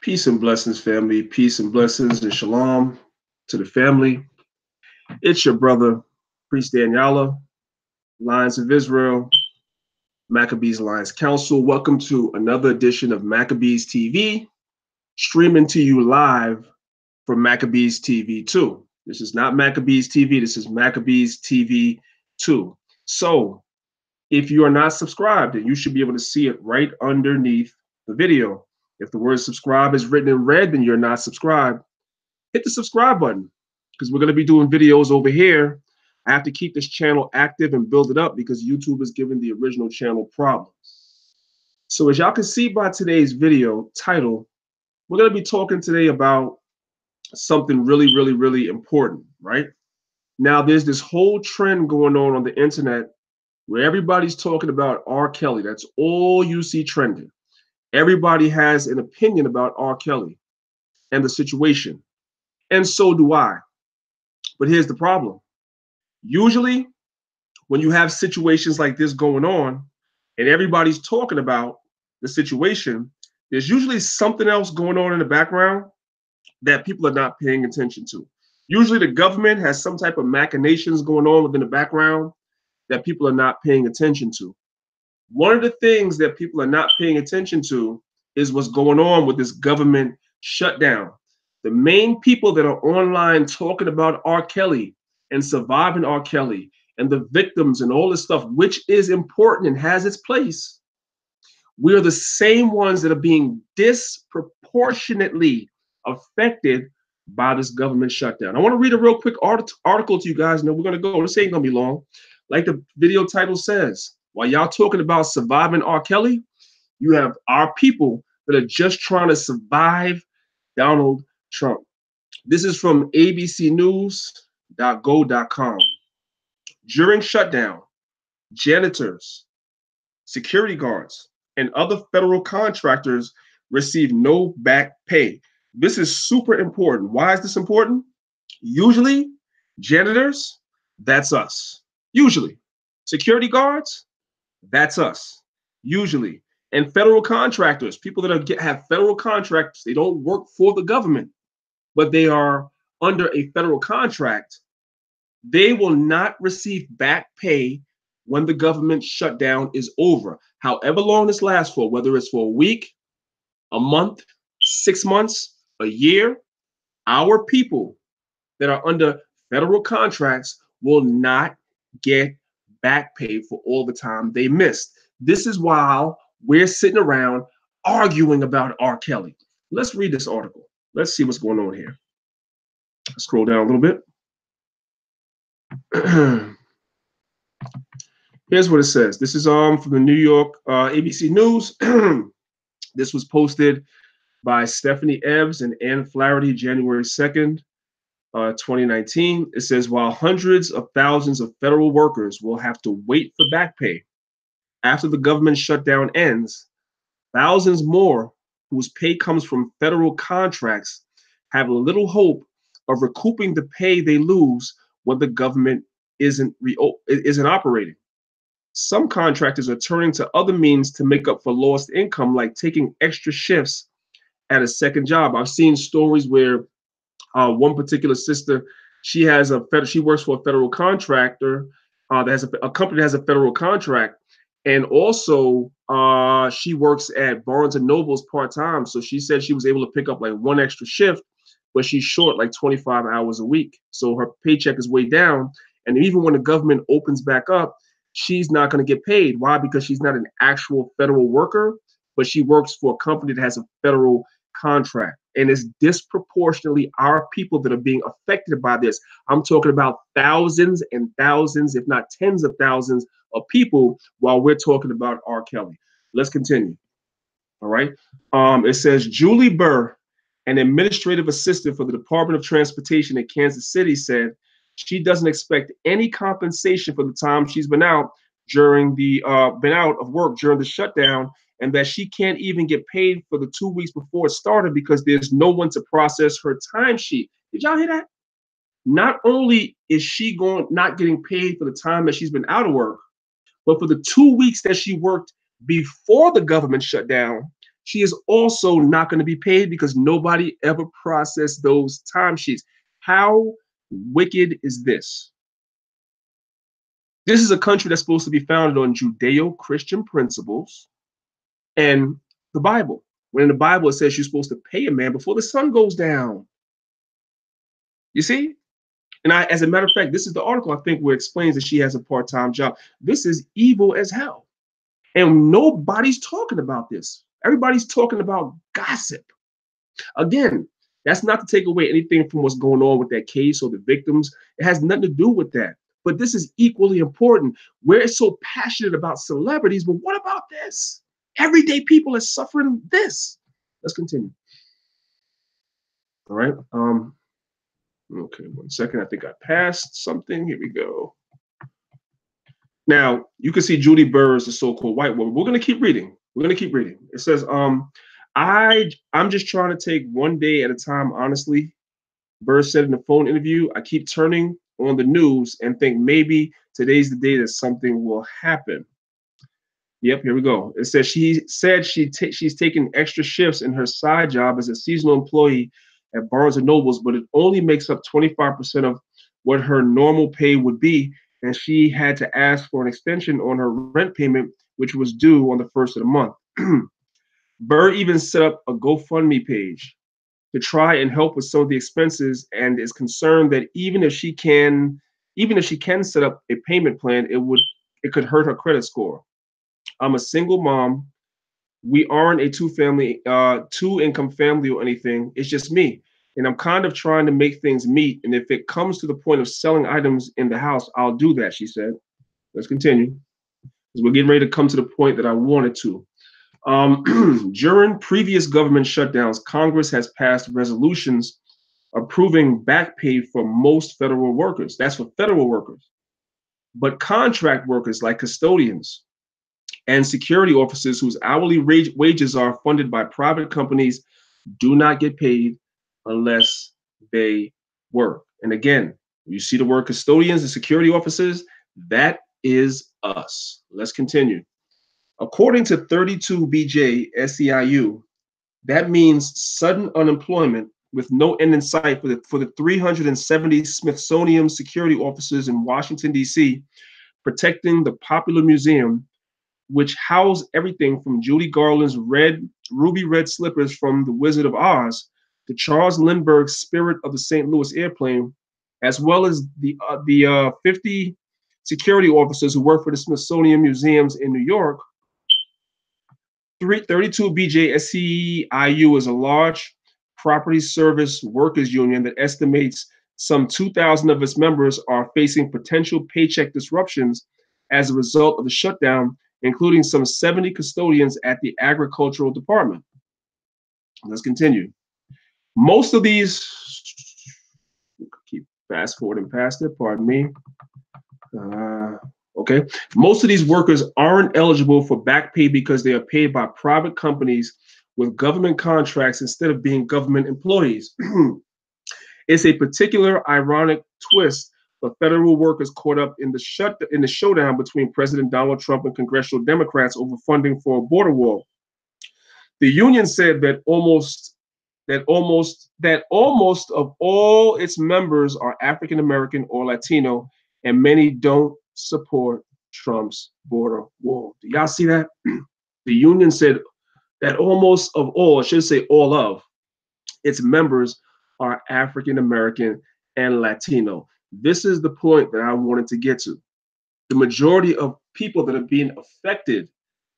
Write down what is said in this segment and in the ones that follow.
Peace and blessings, family. Peace and blessings and shalom to the family. It's your brother, Priest Daniela, Lions of Israel, Maccabees Alliance Council. Welcome to another edition of Maccabees TV, streaming to you live from Maccabees TV 2. This is not Maccabees TV, this is Maccabees TV 2. So, if you are not subscribed, then you should be able to see it right underneath the video. If the word subscribe is written in red, then you're not subscribed. Hit the subscribe button because we're going to be doing videos over here. I have to keep this channel active and build it up because YouTube is giving the original channel problems. So as y'all can see by today's video title, we're going to be talking today about something really important, right? Now, there's this whole trend going on the internet where everybody's talking about R. Kelly. That's all you see trending. Everybody has an opinion about R. Kelly and the situation. And so do I. But here's the problem. Usually, when you have situations like this going on and everybody's talking about the situation, there's usually something else going on in the background that people are not paying attention to. Usually the government has some type of machinations going on within the background that people are not paying attention to. One of the things that people are not paying attention to is what's going on with this government shutdown. The main people that are online talking about R. Kelly and surviving R. Kelly and the victims and all this stuff, which is important and has its place, we are the same ones that are being disproportionately affected by this government shutdown. I want to read a real quick article to you guys, and then we're going to go. This ain't going to be long. Like the video title says, while y'all talking about surviving R. Kelly, you have our people that are just trying to survive Donald Trump. This is from abcnews.go.com. During shutdown, janitors, security guards, and other federal contractors receive no back pay. This is super important. Why is this important? Usually, janitors, that's us. Usually. Security guards, that's us. Usually. And federal contractors, people that have federal contracts, they don't work for the government, but they are under a federal contract, they will not receive back pay when the government shutdown is over. However long this lasts for, whether it's for a week, a month, 6 months, a year, our people that are under federal contracts will not get back pay for all the time they missed. This is why we're sitting around arguing about R. Kelly. Let's read this article. Let's see what's going on here. Scroll down a little bit. Here's what it says. This is from the New York ABC News. This was posted by Stephanie Ebbs and Ann Flaherty, January 2nd, 2019. It says, while hundreds of thousands of federal workers will have to wait for back pay after the government shutdown ends, thousands more whose pay comes from federal contracts have little hope of recouping the pay they lose when the government isn't operating. Some contractors are turning to other means to make up for lost income, like taking extra shifts at a second job. I've seen stories where one particular sister, she works for a federal contractor that has a company that has a federal contract, and also she works at Barnes and Noble's part-time. So she said she was able to pick up like one extra shift, but she's short like 25 hours a week. So her paycheck is way down. And even when the government opens back up, she's not going to get paid. Why? Because she's not an actual federal worker, but she works for a company that has a federal contract. And it's disproportionately our people that are being affected by this. I'm talking about thousands and thousands, if not tens of thousands of people, while we're talking about R. Kelly. Let's continue. All right. It says Julie Burr, an administrative assistant for the Department of Transportation in Kansas City, said she doesn't expect any compensation for the time she's been out of work during the shutdown, and that she can't even get paid for the 2 weeks before it started because there's no one to process her timesheet. Did y'all hear that? Not only is she not getting paid for the time that she's been out of work, but for the 2 weeks that she worked before the government shut down, she is also not going to be paid because nobody ever processed those timesheets. How wicked is this? This is a country that's supposed to be founded on Judeo-Christian principles and the Bible. When in the Bible it says you're supposed to pay a man before the sun goes down. You see? And as a matter of fact, this is the article I think where it explains that she has a part-time job. This is evil as hell. And nobody's talking about this. Everybody's talking about gossip. Again, that's not to take away anything from what's going on with that case or the victims. It has nothing to do with that. But this is equally important. We're so passionate about celebrities, but what about this? Everyday people are suffering this. Let's continue. All right. Okay, 1 second. I think I passed something. Here we go. Now, you can see Judy Burrs, the so-called white woman. We're going to keep reading. We're going to keep reading. It says, I'm just trying to take one day at a time, honestly. Burrs said in the phone interview, I keep turning on the news and think maybe today's the day that something will happen. Yep, here we go. It says she's taking extra shifts in her side job as a seasonal employee at Barnes & Nobles, but it only makes up 25% of what her normal pay would be, and she had to ask for an extension on her rent payment, which was due on the 1st of the month. Burr even set up a GoFundMe page to try and help with some of the expenses, and is concerned that even if she can set up a payment plan, it could hurt her credit score. I'm a single mom. We aren't a two-income family or anything. It's just me. And I'm kind of trying to make things meet. And if it comes to the point of selling items in the house, I'll do that, she said. Let's continue. Because we're getting ready to come to the point that I wanted to. During previous government shutdowns, Congress has passed resolutions approving back pay for most federal workers. That's for federal workers. But contract workers like custodians and security officers whose hourly wages are funded by private companies do not get paid unless they work. And again, you see the word custodians and security officers, that is us. Let's continue. According to 32BJ SEIU, that means sudden unemployment with no end in sight for the 370 Smithsonian security officers in Washington, D.C., protecting the popular museum, which housed everything from Judy Garland's ruby red slippers from The Wizard of Oz to Charles Lindbergh's Spirit of the St. Louis airplane, as well as the 50 security officers who work for the Smithsonian Museums in New York. 32BJ SEIU is a large property service workers union that estimates some 2,000 of its members are facing potential paycheck disruptions as a result of the shutdown, including some 70 custodians at the agricultural department. Let's continue. Most of these, keep fast forwarding past it, pardon me. Okay, most of these workers aren't eligible for back pay because they are paid by private companies with government contracts instead of being government employees. It's a particular ironic twist for federal workers caught up in the showdown between President Donald Trump and congressional Democrats over funding for a border wall. The union said that almost of all its members are African American or Latino, and many don't support Trump's border wall. Do y'all see that? The union said that almost of all, I should say all of, its members are African American and Latino. This is the point that I wanted to get to. The majority of people that are being affected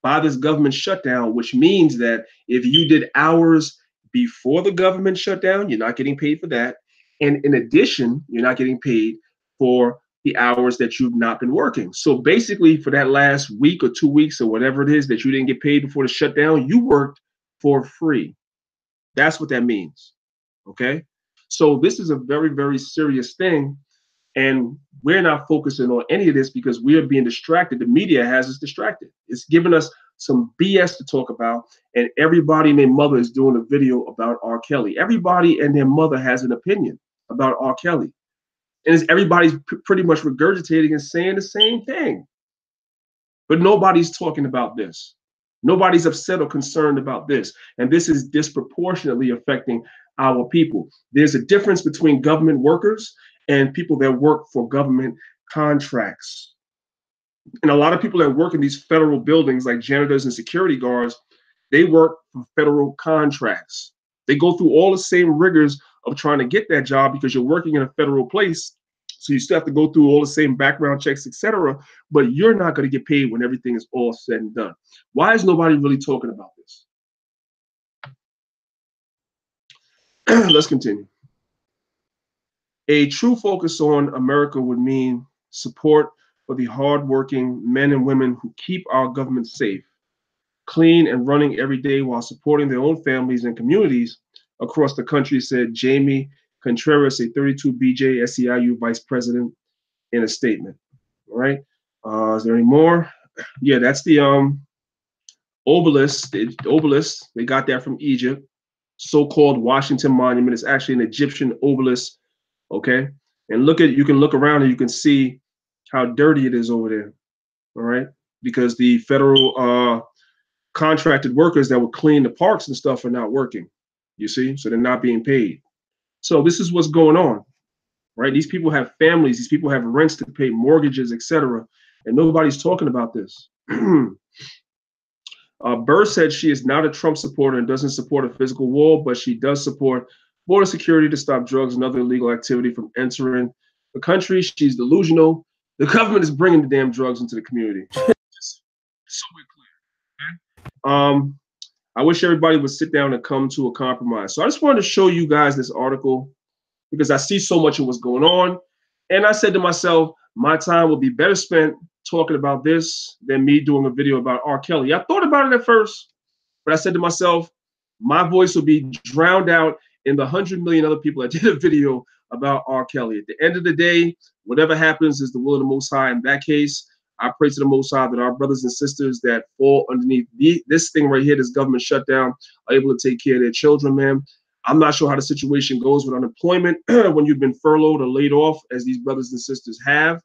by this government shutdown, which means that if you did hours before the government shutdown, you're not getting paid for that. And in addition, you're not getting paid for the hours that you've not been working. So basically, for that last week or 2 weeks or whatever it is that you didn't get paid before the shutdown, you worked for free. That's what that means. Okay. So this is a very, very serious thing. And we're not focusing on any of this because we are being distracted. The media has us distracted. It's giving us some BS to talk about. And everybody and their mother is doing a video about R. Kelly. Everybody and their mother has an opinion about R. Kelly. And everybody's pretty much regurgitating and saying the same thing. But nobody's talking about this. Nobody's upset or concerned about this. And this is disproportionately affecting our people. There's a difference between government workers and people that work for government contracts. And a lot of people that work in these federal buildings, like janitors and security guards, they work for federal contracts. They go through all the same rigors of trying to get that job because you're working in a federal place. So you still have to go through all the same background checks, etc. But you're not going to get paid when everything is all said and done. Why is nobody really talking about this? Let's continue. A true focus on America would mean support for the hardworking men and women who keep our government safe, clean, and running every day while supporting their own families and communities across the country, said Jamie Contreras, a 32BJ SEIU vice president, in a statement. All right. Is there any more? Yeah, that's the obelisk. The obelisk, they got that from Egypt. So-called Washington Monument is actually an Egyptian obelisk. Okay. And you can look around and you can see how dirty it is over there. All right. Because the federal contracted workers that would clean the parks and stuff are not working. You see? So they're not being paid. So this is what's going on. Right? These people have families, these people have rents to pay, mortgages, etc. And nobody's talking about this. Burr said she is not a Trump supporter and doesn't support a physical wall, but she does support border security to stop drugs and other illegal activity from entering the country. She's delusional. The government is bringing the damn drugs into the community. So clear. Okay? I wish everybody would sit down and come to a compromise. So I just wanted to show you guys this article because I see so much of what's going on. And I said to myself, my time will be better spent talking about this than me doing a video about R. Kelly. I thought about it at first, but I said to myself, my voice will be drowned out in the 100 million other people that did a video about R. Kelly. At the end of the day, whatever happens is the will of the Most High. In that case, I pray to the Most High that our brothers and sisters that fall underneath this thing right here, this government shutdown, are able to take care of their children, man. I'm not sure how the situation goes with unemployment when you've been furloughed or laid off, as these brothers and sisters have.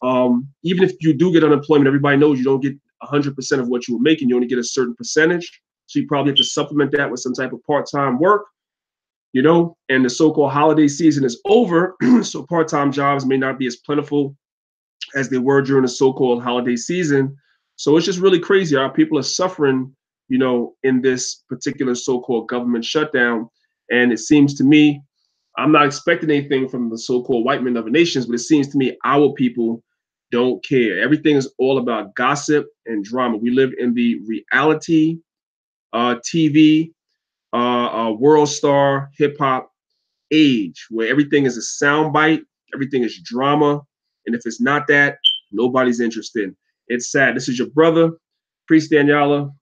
Even if you do get unemployment, everybody knows you don't get 100% of what you were making. You only get a certain percentage. So you probably have to supplement that with some type of part-time work, you know, and the so-called holiday season is over. So part-time jobs may not be as plentiful as they were during the so-called holiday season. So it's just really crazy how people are suffering, you know, in this particular so-called government shutdown. And it seems to me, I'm not expecting anything from the so-called white men of the nations, but it seems to me our people don't care. Everything is all about gossip and drama. We live in the reality TV, world star hip hop age where everything is a soundbite, everything is drama. And if it's not that, nobody's interested. It's sad. This is your brother, Priest Daniela,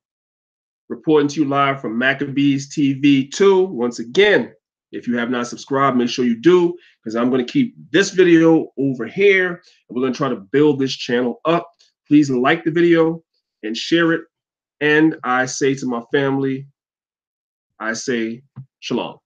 reporting to you live from Maccabees TV 2. Once again, if you have not subscribed, make sure you do, because I'm going to keep this video over here, and we're going to try to build this channel up. Please like the video and share it. And I say to my family, I say shalom.